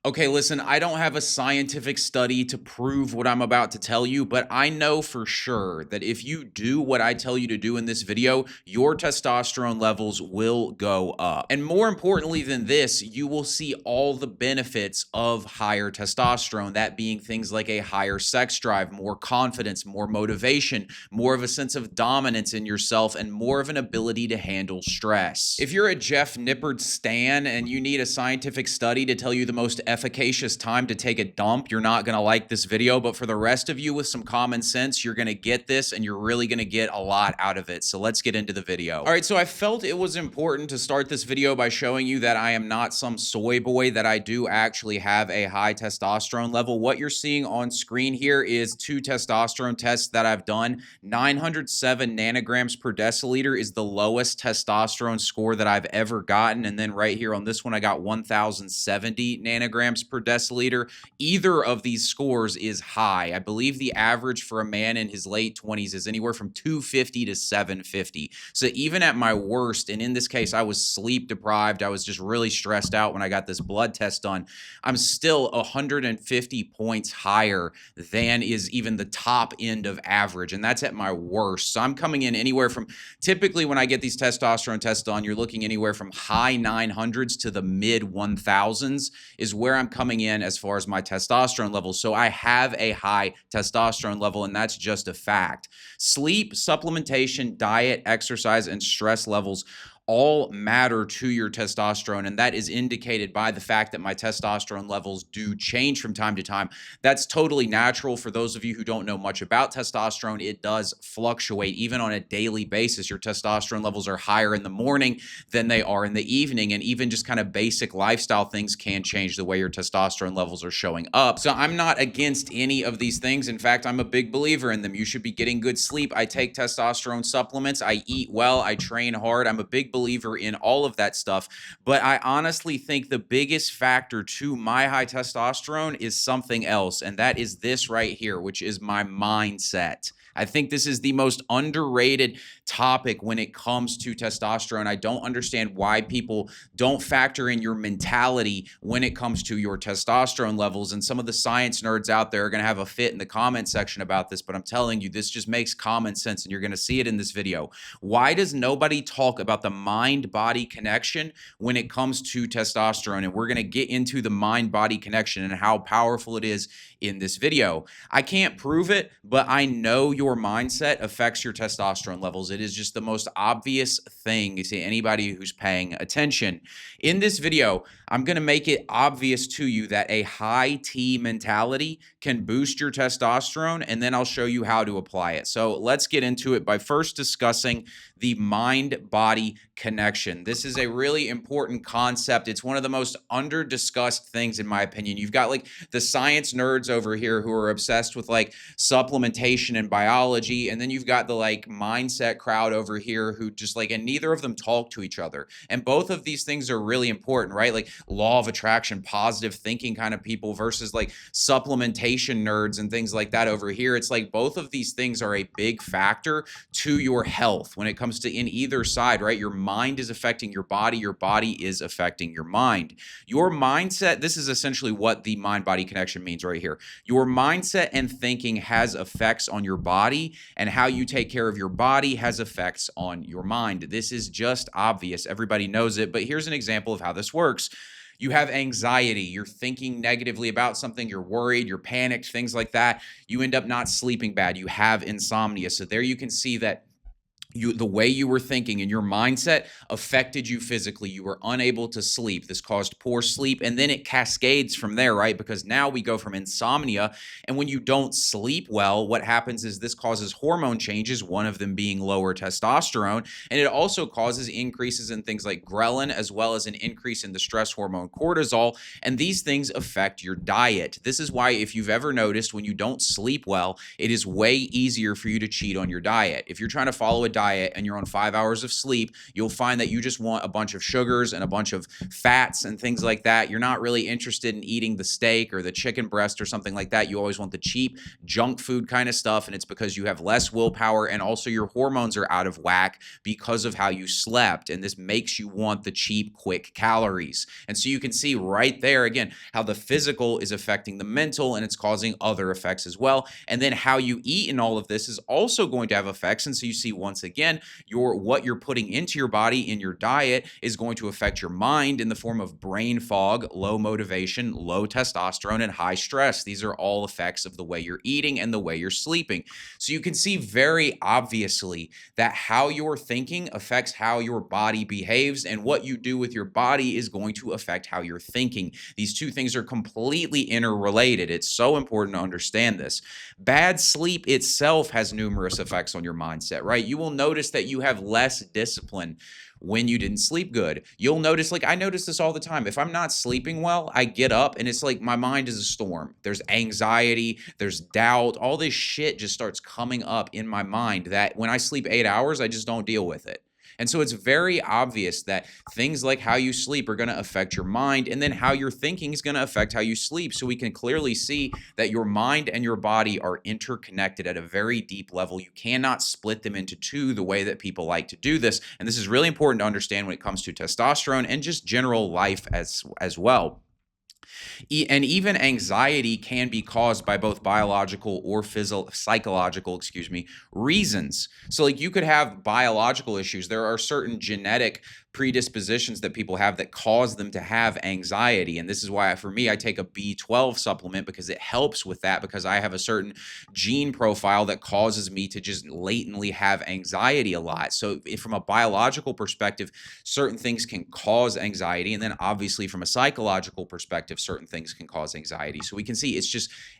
Okay, listen, I don't have a scientific study to prove what I'm about to tell you, but I know for sure that if you do what I tell you to do in this video, your testosterone levels will go up. And more importantly than this, you will see all the benefits of higher testosterone, that being things like a higher sex drive, more confidence, more motivation, more of a sense of dominance in yourself, and more of an ability to handle stress. If you're a Jeff Nippard stan and you need a scientific study to tell you the most efficacious time to take a dump, you're not going to like this video. But for the rest of you with some common sense, you're going to get this and you're really going to get a lot out of it. So let's get into the video. All right, so I felt it was important to start this video by showing you that I am not some soy boy, that I do actually have a high testosterone level. What you're seeing on screen here is 2 testosterone tests that I've done. 907 nanograms per deciliter is the lowest testosterone score that I've ever gotten. And then right here on this one, I got 1070 nanograms per deciliter. Either of these scores is high. I believe the average for a man in his late 20s is anywhere from 250 to 750. So even at my worst, and in this case, I was sleep deprived, I was just really stressed out when I got this blood test done, I'm still 150 points higher than is even the top end of average. And that's at my worst. So I'm coming in anywhere from, typically when I get these testosterone tests done, you're looking anywhere from high 900s to the mid 1000s is where I'm coming in as far as my testosterone levels. So I have a high testosterone level, and that's just a fact. Sleep, supplementation, diet, exercise, and stress levels all matter to your testosterone, and that is indicated by the fact that my testosterone levels do change from time to time. That's totally natural. For those of you who don't know much about testosterone, it does fluctuate even on a daily basis. Your testosterone levels are higher in the morning than they are in the evening, and even just kind of basic lifestyle things can change the way your testosterone levels are showing up. So I'm not against any of these things. In fact, I'm a big believer in them. You should be getting good sleep. I take testosterone supplements. I eat well. I train hard. I'm a big believer in all of that stuff. But I honestly think the biggest factor to my high testosterone is something else. And that is this right here, which is my mindset. I think this is the most underrated topic when it comes to testosterone. I don't understand why people don't factor in your mentality when it comes to your testosterone levels. And some of the science nerds out there are going to have a fit in the comment section about this, but I'm telling you, this just makes common sense, and you're going to see it in this video. Why does nobody talk about the mind-body connection when it comes to testosterone? And we're going to get into the mind-body connection and how powerful it is in this video. I can't prove it, but I know your mindset affects your testosterone levels. It is just the most obvious thing to anybody who's paying attention. In this video, I'm going to make it obvious to you that a high T mentality can boost your testosterone, and then I'll show you how to apply it. So let's get into it by first discussing the mind-body connection. This is a really important concept. It's one of the most under-discussed things, in my opinion. You've got like the science nerds over here who are obsessed with like supplementation and biology, and then you've got the like mindset crowd over here who just like, and neither of them talk to each other. And both of these things are really important, right? Like law of attraction, positive thinking kind of people versus like supplementation nerds and things like that over here. It's like both of these things are a big factor to your health when it comes to in either side, right? Your mind is affecting your body is affecting your mind. Your mindset, this is essentially what the mind-body connection means right here. Your mindset and thinking has effects on your body, and how you take care of your body has effects on your mind. This is just obvious. Everybody knows it, but here's an example of how this works. You have anxiety, you're thinking negatively about something, you're worried, you're panicked, things like that. You end up not sleeping bad. You have insomnia. So there you can see that the way you were thinking and your mindset affected you physically. You were unable to sleep. This caused poor sleep, and then it cascades from there, right? Because now we go from insomnia, and when you don't sleep well, what happens is this causes hormone changes, one of them being lower testosterone, and it also causes increases in things like ghrelin, as well as an increase in the stress hormone cortisol, and these things affect your diet. This is why, if you've ever noticed, when you don't sleep well, it is way easier for you to cheat on your diet. If you're trying to follow a diet diet and you're on 5 hours of sleep, you'll find that you just want a bunch of sugars and a bunch of fats and things like that. You're not really interested in eating the steak or the chicken breast or something like that. You always want the cheap junk food kind of stuff, and it's because you have less willpower, and also your hormones are out of whack because of how you slept, and this makes you want the cheap, quick calories. And so you can see right there again how the physical is affecting the mental, and it's causing other effects as well. And then how you eat in all of this is also going to have effects. And so you see once again what you're putting into your body in your diet is going to affect your mind in the form of brain fog, low motivation, low testosterone, and high stress. These are all effects of the way you're eating and the way you're sleeping. So you can see very obviously that how you're thinking affects how your body behaves, and what you do with your body is going to affect how you're thinking. These two things are completely interrelated. It's so important to understand this. Bad sleep itself has numerous effects on your mindset, right? You will notice that you have less discipline when you didn't sleep good. You'll notice, like I notice this all the time. If I'm not sleeping well, I get up and it's like my mind is a storm. There's anxiety, there's doubt, all this shit just starts coming up in my mind that when I sleep 8 hours, I just don't deal with it. And so it's very obvious that things like how you sleep are going to affect your mind, and then how you're thinking is going to affect how you sleep. So we can clearly see that your mind and your body are interconnected at a very deep level. You cannot split them into two the way that people like to do this. And this is really important to understand when it comes to testosterone and just general life as well. And even anxiety can be caused by both biological or psychological, reasons. So like you could have biological issues. There are certain genetic predispositions that people have that cause them to have anxiety. And this is why for me, I take a B12 supplement because it helps with that, because I have a certain gene profile that causes me to just latently have anxiety a lot. So from a biological perspective, certain things can cause anxiety. And then obviously from a psychological perspective, certain things can cause anxiety. So we can see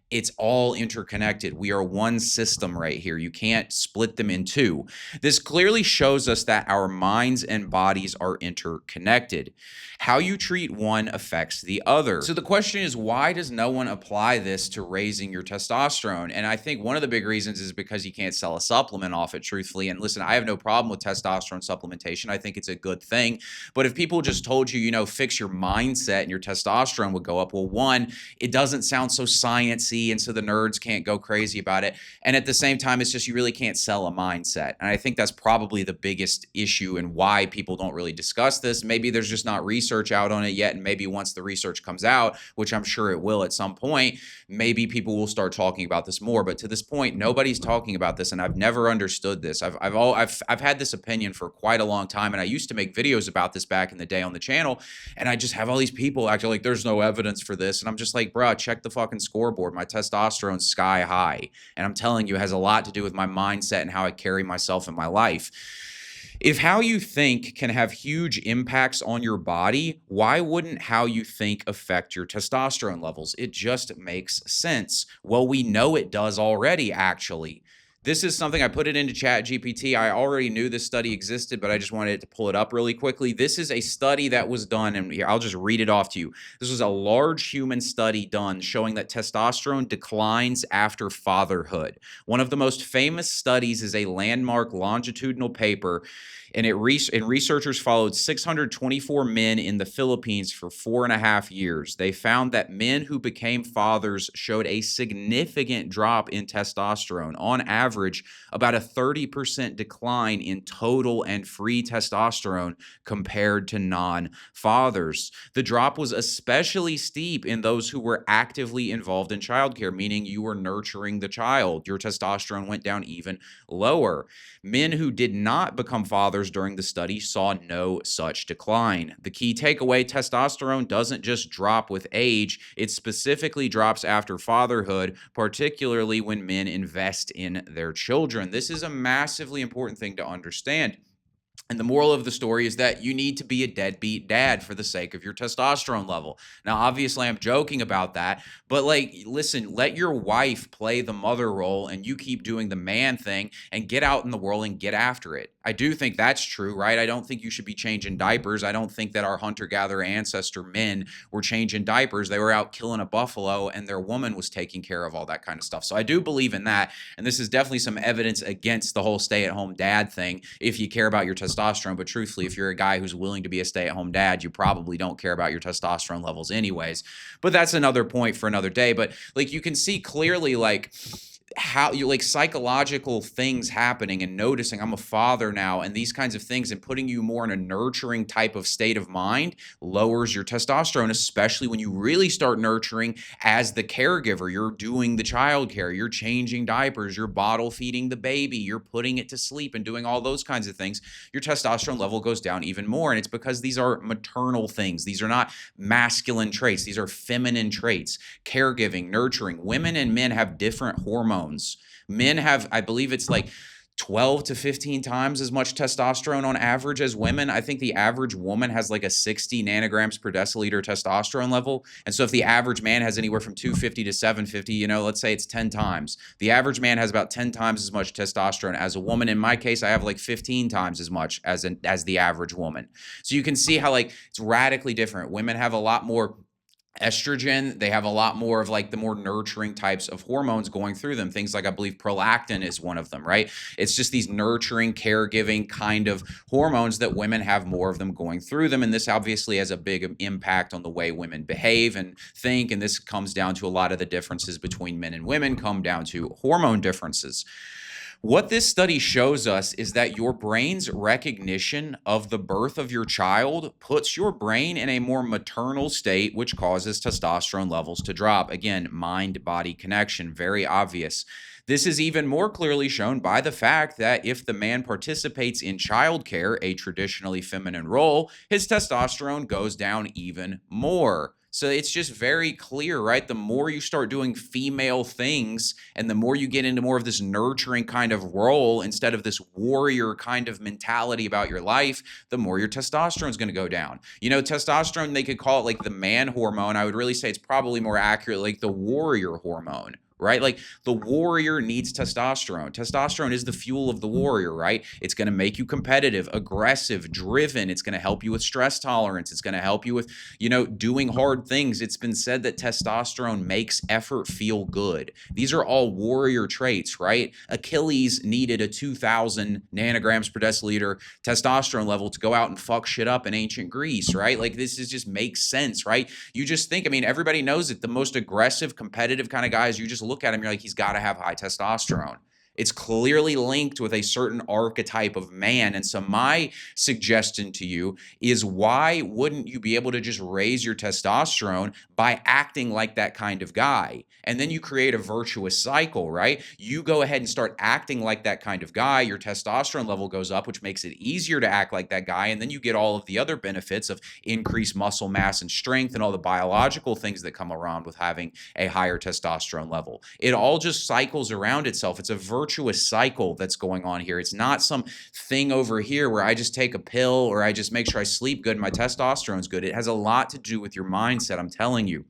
it's all interconnected. We are one system right here. You can't split them in two. This clearly shows us that our minds and bodies are interconnected. How you treat one affects the other. So the question is, why does no one apply this to raising your testosterone? And I think one of the big reasons is because you can't sell a supplement off it, truthfully. And listen, I have no problem with testosterone supplementation. I think it's a good thing. But if people just told you, fix your mindset and your testosterone would go up, well, one, it doesn't sound so sciencey, and so the nerds can't go crazy about it. And at the same time, it's just you really can't sell a mindset. And I think that's probably the biggest issue and why people don't really discuss this. Maybe there's just not research out on it yet, and maybe once the research comes out, which I'm sure it will at some point, maybe people will start talking about this more. But to this point, nobody's talking about this, and I've never understood this. I've had this opinion for quite a long time, and I used to make videos about this back in the day on the channel, and I just have all these people acting like there's no evidence for this, and I'm just like, bro, check the fucking scoreboard. My testosterone's sky high, and I'm telling you, it has a lot to do with my mindset and how I carry myself in my life. If how you think can have huge impacts on your body, why wouldn't how you think affect your testosterone levels? It just makes sense. Well, we know it does already, actually. This is something I put it into ChatGPT. I already knew this study existed, but I just wanted to pull it up really quickly. This is a study that was done, and here, I'll just read it off to you. This was a large human study done showing that testosterone declines after fatherhood. One of the most famous studies is a landmark longitudinal paper, and researchers followed 624 men in the Philippines for 4.5 years. They found that men who became fathers showed a significant drop in testosterone. On average, about a 30% decline in total and free testosterone compared to non-fathers. The drop was especially steep in those who were actively involved in childcare, meaning you were nurturing the child. Your testosterone went down even lower. Men who did not become fathers during the study saw no such decline. The key takeaway: testosterone doesn't just drop with age, it specifically drops after fatherhood, particularly when men invest in their children. This is a massively important thing to understand. And the moral of the story is that you need to be a deadbeat dad for the sake of your testosterone level. Now, obviously, I'm joking about that, but listen, let your wife play the mother role and you keep doing the man thing and get out in the world and get after it. I do think that's true, right? I don't think you should be changing diapers. I don't think that our hunter-gatherer ancestor men were changing diapers. They were out killing a buffalo and their woman was taking care of all that kind of stuff. So I do believe in that. And this is definitely some evidence against the whole stay-at-home dad thing if you care about your testosterone. But truthfully, if you're a guy who's willing to be a stay-at-home dad, you probably don't care about your testosterone levels anyways. But that's another point for another day. But like you can see clearly like how you like psychological things happening and noticing I'm a father now and these kinds of things and putting you more in a nurturing type of state of mind lowers your testosterone, especially when you really start nurturing as the caregiver. You're doing the child care, you're changing diapers, you're bottle feeding the baby, you're putting it to sleep and doing all those kinds of things. Your testosterone level goes down even more. And it's because these are maternal things. These are not masculine traits. These are feminine traits. Caregiving, nurturing. Women and men have different hormones. Men have, I believe it's like 12 to 15 times as much testosterone on average as women. I think the average woman has like a 60 nanograms per deciliter testosterone level. And so if the average man has anywhere from 250 to 750, let's say it's 10 times. The average man has about 10 times as much testosterone as a woman. In my case, I have like 15 times as much as the average woman. So you can see how like it's radically different. Women have a lot more estrogen. They have a lot more of like the more nurturing types of hormones going through them. Things like I believe prolactin is one of them, right? It's just these nurturing, caregiving kind of hormones that women have more of them going through them. And this obviously has a big impact on the way women behave and think. And this comes down to a lot of the differences between men and women come down to hormone differences. What this study shows us is that your brain's recognition of the birth of your child puts your brain in a more maternal state, which causes testosterone levels to drop. Again, mind-body connection, very obvious. This is even more clearly shown by the fact that if the man participates in childcare, a traditionally feminine role, his testosterone goes down even more. So it's just very clear, right? The more you start doing female things and the more you get into more of this nurturing kind of role instead of this warrior kind of mentality about your life, the more your testosterone is going to go down. Testosterone, they could call it like the man hormone. I would really say it's probably more accurate like the warrior hormone. Right? Like the warrior needs testosterone. Testosterone is the fuel of the warrior, right? It's going to make you competitive, aggressive, driven. It's going to help you with stress tolerance. It's going to help you with, doing hard things. It's been said that testosterone makes effort feel good. These are all warrior traits, right? Achilles needed a 2,000 nanograms per deciliter testosterone level to go out and fuck shit up in ancient Greece, right? Like this is just makes sense, right? You just think, everybody knows it. The most aggressive, competitive kind of guys, you just look at him, you're like, he's got to have high testosterone. It's clearly linked with a certain archetype of man. And so my suggestion to you is why wouldn't you be able to just raise your testosterone by acting like that kind of guy? And then you create a virtuous cycle, right? You go ahead and start acting like that kind of guy. Your testosterone level goes up, which makes it easier to act like that guy. And then you get all of the other benefits of increased muscle mass and strength and all the biological things that come around with having a higher testosterone level. It all just cycles around itself. It's a virtuous cycle that's going on here. It's not some thing over here where I just take a pill or I just make sure I sleep good and my testosterone's good. It has a lot to do with your mindset, I'm telling you.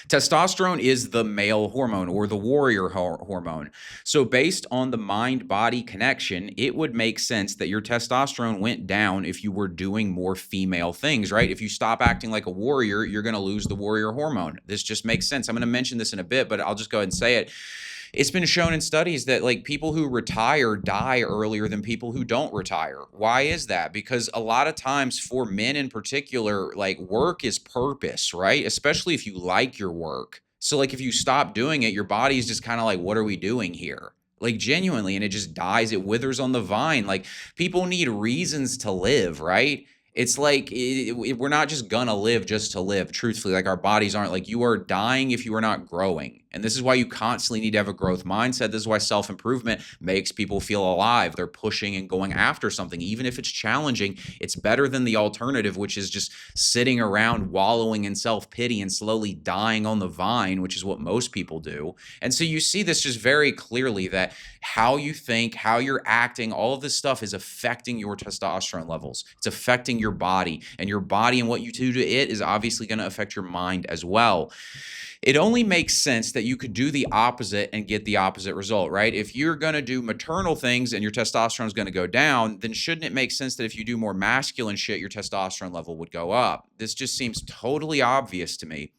Testosterone is the male hormone or the warrior hormone. So based on the mind-body connection, it would make sense that your testosterone went down if you were doing more female things, right? If you stop acting like a warrior, you're going to lose the warrior hormone. This just makes sense. I'm going to mention this in a bit, but I'll just go ahead and say it. It's been shown in studies that like people who retire die earlier than people who don't retire. Why is that? Because a lot of times for men in particular, like work is purpose, right? Especially if you like your work. So like if you stop doing it, your body's just kind of like, what are we doing here? Like genuinely, and it just dies. It withers on the vine. Like people need reasons to live, right? It's like we're not just gonna live just to live, truthfully. Like our bodies aren't like you are dying if you are not growing. And this is why you constantly need to have a growth mindset. This is why self-improvement makes people feel alive. They're pushing and going after something. Even if it's challenging, it's better than the alternative, which is just sitting around wallowing in self-pity and slowly dying on the vine, which is what most people do. And so you see this just very clearly that how you think, how you're acting, all of this stuff is affecting your testosterone levels. It's affecting your body, and your body and what you do to it is obviously going to affect your mind as well. It only makes sense that you could do the opposite and get the opposite result, right? If you're going to do maternal things and your testosterone is going to go down, then shouldn't it make sense that if you do more masculine shit, your testosterone level would go up? This just seems totally obvious to me.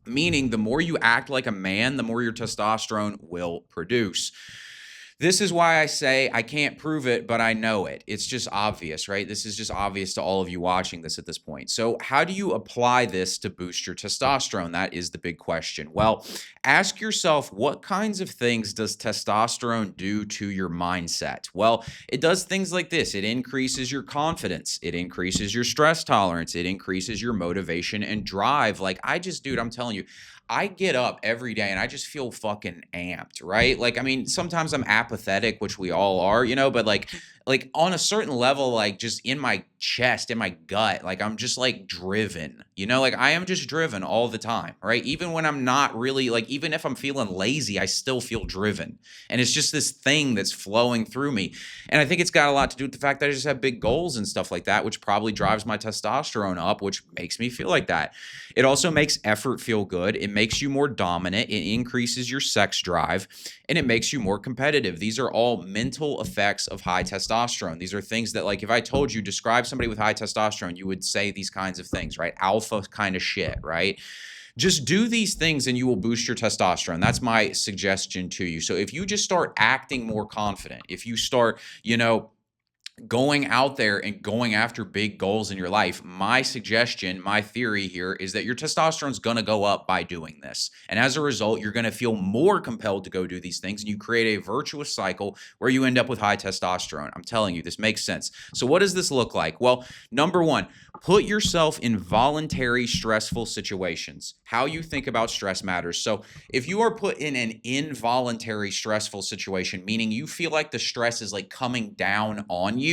Meaning, the more you act like a man, the more your testosterone will produce. This is why I say I can't prove it, but I know it. It's just obvious, right? This is just obvious to all of you watching this at this point. So how do you apply this to boost your testosterone? That is the big question. Well, ask yourself, what kinds of things does testosterone do to your mindset? Well, it does things like this. It increases your confidence. It increases your stress tolerance. It increases your motivation and drive. Like dude, I'm telling you, I get up every day and I just feel fucking amped, right? Like, I mean, sometimes I'm apathetic, which we all are, but like on a certain level, like just in my chest, in my gut, like I'm just like driven, like I am just driven all the time, right? Even when I'm not really, like, even if I'm feeling lazy, I still feel driven. And it's just this thing that's flowing through me. And I think it's got a lot to do with the fact that I just have big goals and stuff like that, which probably drives my testosterone up, which makes me feel like that. It also makes effort feel good. It makes you more dominant. It increases your sex drive, and it makes you more competitive. These are all mental effects of high testosterone. These are things that, like, if I told you, describe somebody with high testosterone, you would say these kinds of things, right? Alpha kind of shit, right? Just do these things and you will boost your testosterone. That's my suggestion to you. So if you just start acting more confident, if you start, going out there and going after big goals in your life, my suggestion, my theory here is that your testosterone is going to go up by doing this. And as a result, you're going to feel more compelled to go do these things, and you create a virtuous cycle where you end up with high testosterone. I'm telling you, this makes sense. So what does this look like? Well, number one, put yourself in voluntary stressful situations. How you think about stress matters. So if you are put in an involuntary stressful situation, meaning you feel like the stress is like coming down on you,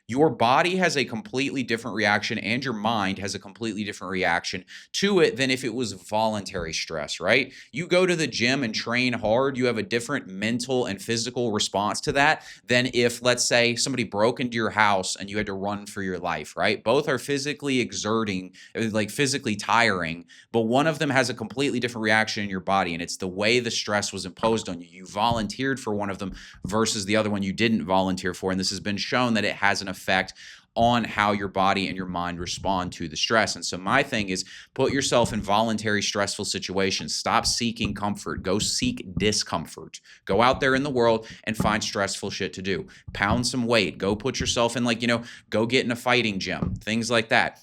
your body has a completely different reaction and your mind has a completely different reaction to it than if it was voluntary stress, right? You go to the gym and train hard, you have a different mental and physical response to that than if, let's say, somebody broke into your house and you had to run for your life, right? Both are physically exerting, like physically tiring, but one of them has a completely different reaction in your body, and it's the way the stress was imposed on you. You volunteered for one of them versus the other one you didn't volunteer for, and this has been shown that it has an effect on how your body and your mind respond to the stress. And so my thing is, put yourself in voluntary stressful situations. Stop seeking comfort. Go seek discomfort. Go out there in the world and find stressful shit to do. Pound some weight. Go put yourself in, like, go get in a fighting gym. Things like that.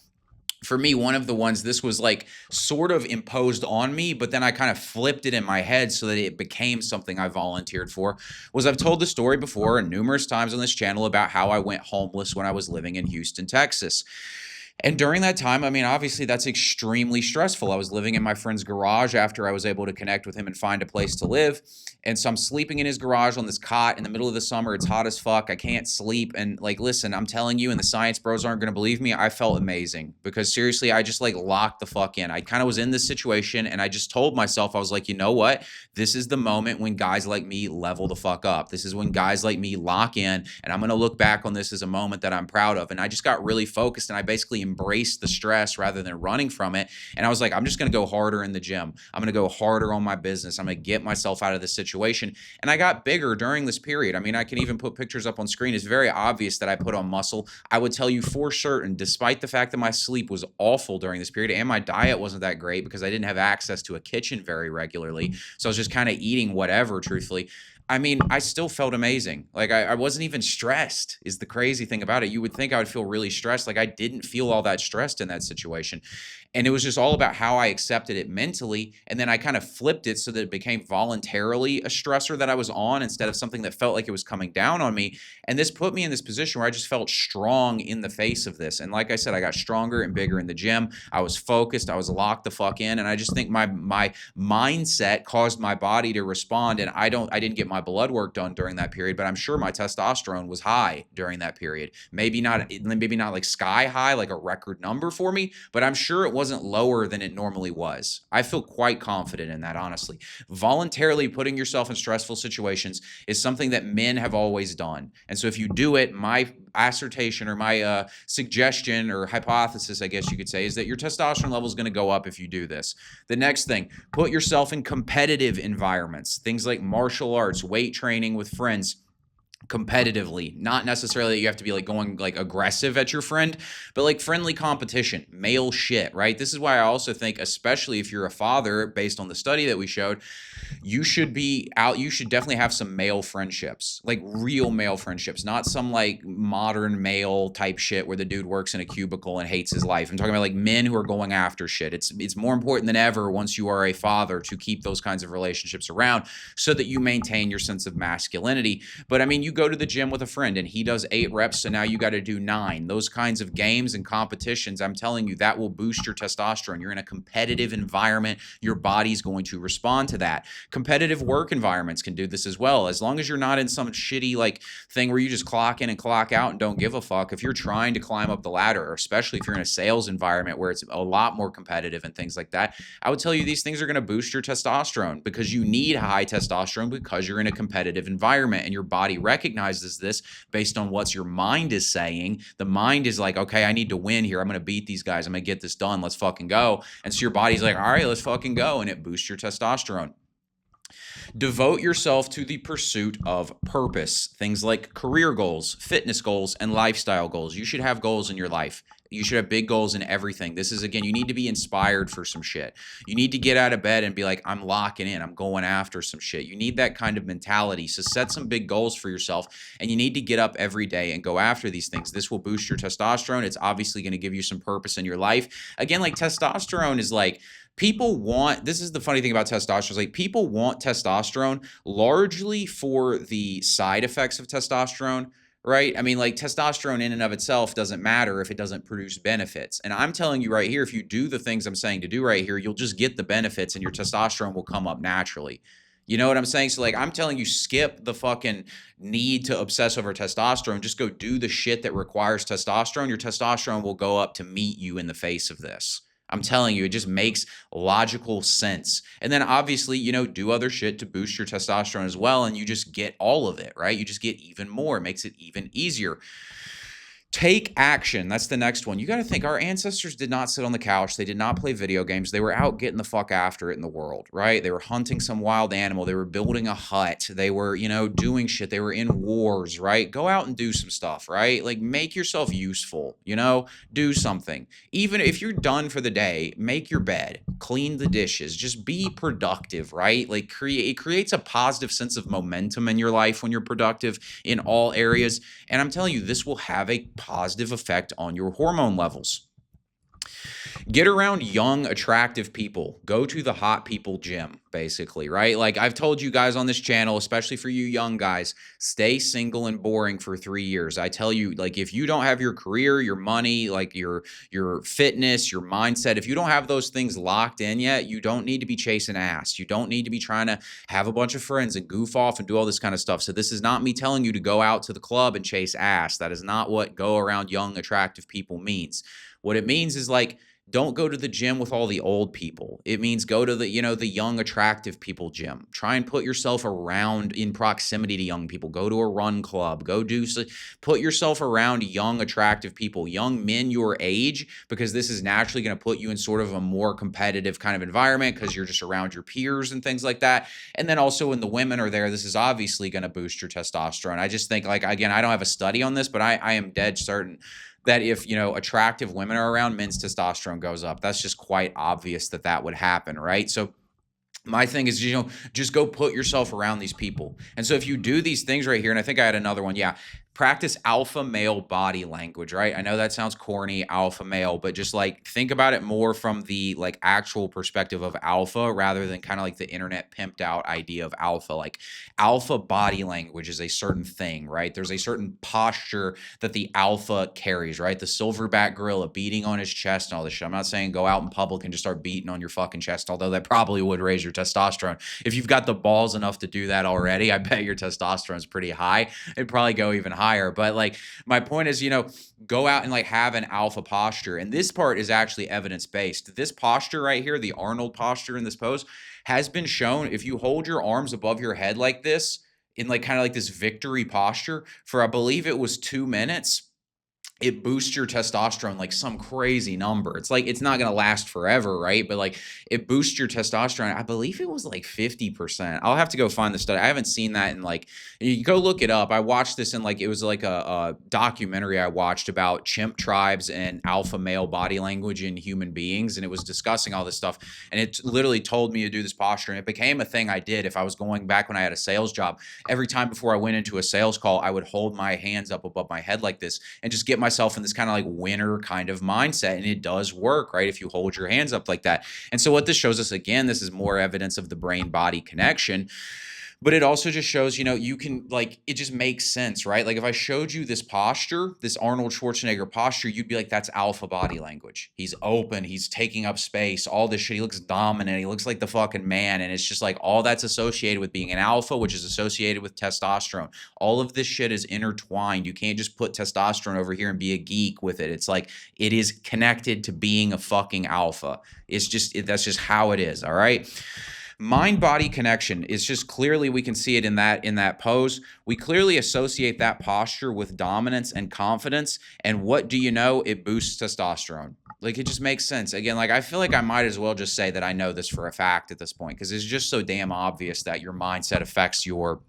For me, one of the ones, this was like sort of imposed on me, but then I kind of flipped it in my head so that it became something I volunteered for, was I've told the story before and numerous times on this channel about how I went homeless when I was living in Houston, Texas. And during that time, I mean, obviously that's extremely stressful. I was living in my friend's garage after I was able to connect with him and find a place to live. And so I'm sleeping in his garage on this cot in the middle of the summer. It's hot as fuck. I can't sleep. And like, listen, I'm telling you, and the science bros aren't going to believe me, I felt amazing because seriously, I just like locked the fuck in. I kind of was in this situation and I just told myself, I was like, you know what? This is the moment when guys like me level the fuck up. This is when guys like me lock in, and I'm going to look back on this as a moment that I'm proud of. And I just got really focused and I basically embraced the stress rather than running from it. And I was like, I'm just going to go harder in the gym. I'm going to go harder on my business. I'm going to get myself out of this situation. And I got bigger during this period. I mean, I can even put pictures up on screen. It's very obvious that I put on muscle. I would tell you for certain, despite the fact that my sleep was awful during this period and my diet wasn't that great because I didn't have access to a kitchen very regularly. So I was just kind of eating whatever, truthfully. I mean, I still felt amazing. Like I wasn't even stressed is the crazy thing about it. You would think I would feel really stressed. Like I didn't feel all that stressed in that situation. And it was just all about how I accepted it mentally. And then I kind of flipped it so that it became voluntarily a stressor that I was on instead of something that felt like it was coming down on me. And this put me in this position where I just felt strong in the face of this. And like I said, I got stronger and bigger in the gym. I was focused. I was locked the fuck in. And I just think my mindset caused my body to respond. And I didn't get my blood work done during that period, but I'm sure my testosterone was high during that period. Maybe not like sky high, like a record number for me, but I'm sure it wasn't lower than it normally was. I feel quite confident in that, honestly. Voluntarily putting yourself in stressful situations is something that men have always done. And so if you do it, my assertion or my suggestion or hypothesis, I guess you could say, is that your testosterone level is going to go up if you do this. The next thing, put yourself in competitive environments, things like martial arts, weight training with friends, competitively. Not necessarily that you have to be like going like aggressive at your friend, but like friendly competition, male shit, right? This is why I also think, especially if you're a father, based on the study that we showed, you should definitely have some male friendships, like real male friendships, not some like modern male type shit where the dude works in a cubicle and hates his life. I'm talking about like men who are going after shit. It's more important than ever once you are a father to keep those kinds of relationships around so that you maintain your sense of masculinity. But I mean, you go to the gym with a friend and he does 8 reps, so now you got to do 9. Those kinds of games and competitions, I'm telling you, that will boost your testosterone. You're in a competitive environment, your body's going to respond to that. Competitive work environments can do this as well. As long as you're not in some shitty like thing where you just clock in and clock out and don't give a fuck. If you're trying to climb up the ladder, or especially if you're in a sales environment where it's a lot more competitive and things like that, I would tell you these things are going to boost your testosterone, because you need high testosterone because you're in a competitive environment and your body recognizes this based on what your mind is saying. The mind is like, okay, I need to win here. I'm going to beat these guys. I'm going to get this done. Let's fucking go. And so your body's like, all right, let's fucking go. And it boosts your testosterone. Devote yourself to the pursuit of purpose. Things like career goals, fitness goals, and lifestyle goals. You should have goals in your life. You should have big goals in everything. This is, again, you need to be inspired for some shit. You need to get out of bed and be like, I'm locking in. I'm going after some shit. You need that kind of mentality. So set some big goals for yourself, and you need to get up every day and go after these things. This will boost your testosterone. It's obviously going to give you some purpose in your life. Again, like testosterone is like, people want, this is the funny thing about testosterone, is like people want testosterone largely for the side effects of testosterone, right? I mean, like testosterone in and of itself doesn't matter if it doesn't produce benefits. And I'm telling you right here, if you do the things I'm saying to do right here, you'll just get the benefits and your testosterone will come up naturally. You know what I'm saying? So like, I'm telling you, skip the fucking need to obsess over testosterone. Just go do the shit that requires testosterone. Your testosterone will go up to meet you in the face of this. I'm telling you, it just makes logical sense. And then obviously, you know, do other shit to boost your testosterone as well. And you just get all of it, right? You just get even more. It makes it even easier. Take action. That's the next one. You got to think, our ancestors did not sit on the couch. They did not play video games. They were out getting the fuck after it in the world, right? They were hunting some wild animal. They were building a hut. They were, you know, doing shit. They were in wars, right? Go out and do some stuff, right? Like, make yourself useful, you know? Do something. Even if you're done for the day, make your bed, clean the dishes, just be productive, right? Like, it creates a positive sense of momentum in your life when you're productive in all areas. And I'm telling you, this will have a positive effect on your hormone levels. Get around young, attractive people. Go to the hot people gym, basically, right? Like I've told you guys on this channel, especially for you young guys, stay single and boring for 3 years. I tell you, like, if you don't have your career, your money, like your fitness, your mindset, if you don't have those things locked in yet, you don't need to be chasing ass. You don't need to be trying to have a bunch of friends and goof off and do all this kind of stuff. So this is not me telling you to go out to the club and chase ass. That is not what go around young, attractive people means. What it means is like, don't go to the gym with all the old people. It means go to the, you know, the young, attractive people gym. Try and put yourself around in proximity to young people. Go to a run club. Put yourself around young, attractive people, young men your age, because this is naturally going to put you in sort of a more competitive kind of environment because you're just around your peers and things like that. And then also when the women are there, this is obviously going to boost your testosterone. I just think, like, again, I don't have a study on this, but I am dead certain that if, you know, attractive women are around, men's testosterone goes up. That's just quite obvious that that would happen, right? So my thing is, you know, just go put yourself around these people. And so if you do these things right here, and I think I had another one, yeah, practice alpha male body language, right? I know that sounds corny, alpha male, but just like think about it more from the like actual perspective of alpha rather than kind of like the internet pimped out idea of alpha. Like alpha body language is a certain thing, right? There's a certain posture that the alpha carries, right? The silverback gorilla beating on his chest and all this shit. I'm not saying go out in public and just start beating on your fucking chest, although that probably would raise your testosterone. If you've got the balls enough to do that already, I bet your testosterone is pretty high. It'd probably go even higher. But like my point is, you know, go out and like have an alpha posture. And this part is actually evidence-based. This posture right here, the Arnold posture in this pose, has been shown. If you hold your arms above your head like this, in like kind of like this victory posture for I believe it was 2 minutes, it boosts your testosterone like some crazy number. It's like it's not going to last forever, right? But like it boosts your testosterone. I believe it was like 50%. I'll have to go find the study. I haven't seen that in like, you go look it up. I watched this in like, it was like a documentary I watched about chimp tribes and alpha male body language in human beings. And it was discussing all this stuff. And it literally told me to do this posture. And it became a thing I did. If I was going back when I had a sales job, every time before I went into a sales call, I would hold my hands up above my head like this and just get myself in this kind of like winner kind of mindset. And it does work, right? If you hold your hands up like that. And so what this shows us, again, this is more evidence of the brain body connection. But it also just shows, you know, you can like, it just makes sense, right? Like if I showed you this posture, this Arnold Schwarzenegger posture, you'd be like, that's alpha body language. He's open, he's taking up space, all this shit. He looks dominant. He looks like the fucking man. And it's just like all that's associated with being an alpha, which is associated with testosterone. All of this shit is intertwined. You can't just put testosterone over here and be a geek with it. It's like, it is connected to being a fucking alpha. It's just, that's just how it is. All right. Mind-body connection is just clearly, we can see it in that pose. We clearly associate that posture with dominance and confidence. And what do you know? It boosts testosterone. Like, it just makes sense. Again, like, I feel like I might as well just say that I know this for a fact at this point, because it's just so damn obvious that your mindset affects your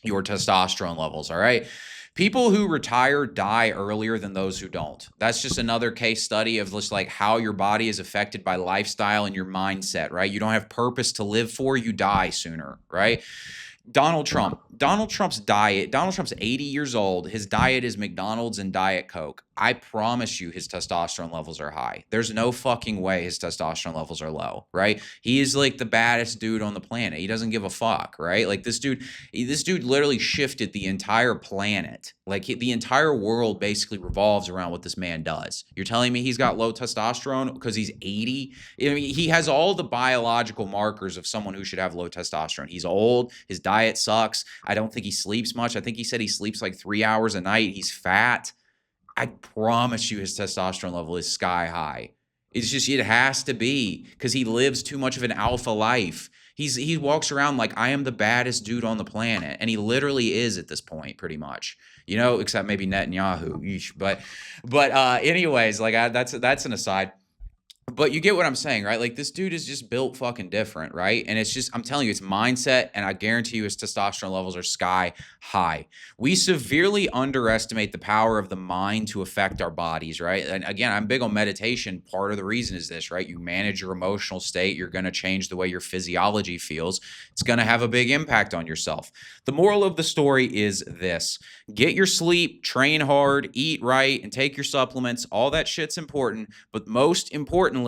testosterone levels. All right. People who retire die earlier than those who don't. That's just another case study of just like how your body is affected by lifestyle and your mindset, right? You don't have purpose to live for, you die sooner, right? Donald Trump's diet, Donald Trump's 80 years old. His diet is McDonald's and Diet Coke. I promise you his testosterone levels are high. There's no fucking way his testosterone levels are low, right? He is like the baddest dude on the planet. He doesn't give a fuck, right? Like this dude literally shifted the entire planet. Like the entire world basically revolves around what this man does. You're telling me he's got low testosterone because he's 80? I mean, he has all the biological markers of someone who should have low testosterone. He's old. His diet sucks. I don't think he sleeps much. I think he said he sleeps like 3 hours a night. He's fat. I promise you his testosterone level is sky high. It's just, it has to be, because he lives too much of an alpha life. He walks around like, I am the baddest dude on the planet. And he literally is at this point, pretty much, you know, except maybe Netanyahu. Yeesh. But anyways, like that's an aside. But you get what I'm saying, right? Like this dude is just built fucking different, right? And it's just, I'm telling you, it's mindset, and I guarantee you his testosterone levels are sky high. We severely underestimate the power of the mind to affect our bodies, right? And again, I'm big on meditation. Part of the reason is this, right? You manage your emotional state. You're going to change the way your physiology feels. It's going to have a big impact on yourself. The moral of the story is this: get your sleep, train hard, eat right, and take your supplements. All that shit's important, but most importantly,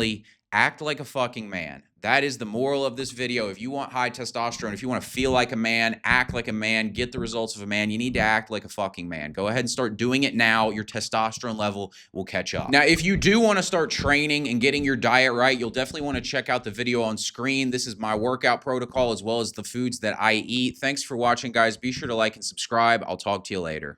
act like a fucking man. That is the moral of this video. If you want high testosterone, if you want to feel like a man, act like a man, get the results of a man, you need to act like a fucking man. Go ahead and start doing it now. Your testosterone level will catch up. Now, if you do want to start training and getting your diet right, you'll definitely want to check out the video on screen. This is my workout protocol as well as the foods that I eat. Thanks for watching, guys. Be sure to like and subscribe. I'll talk to you later.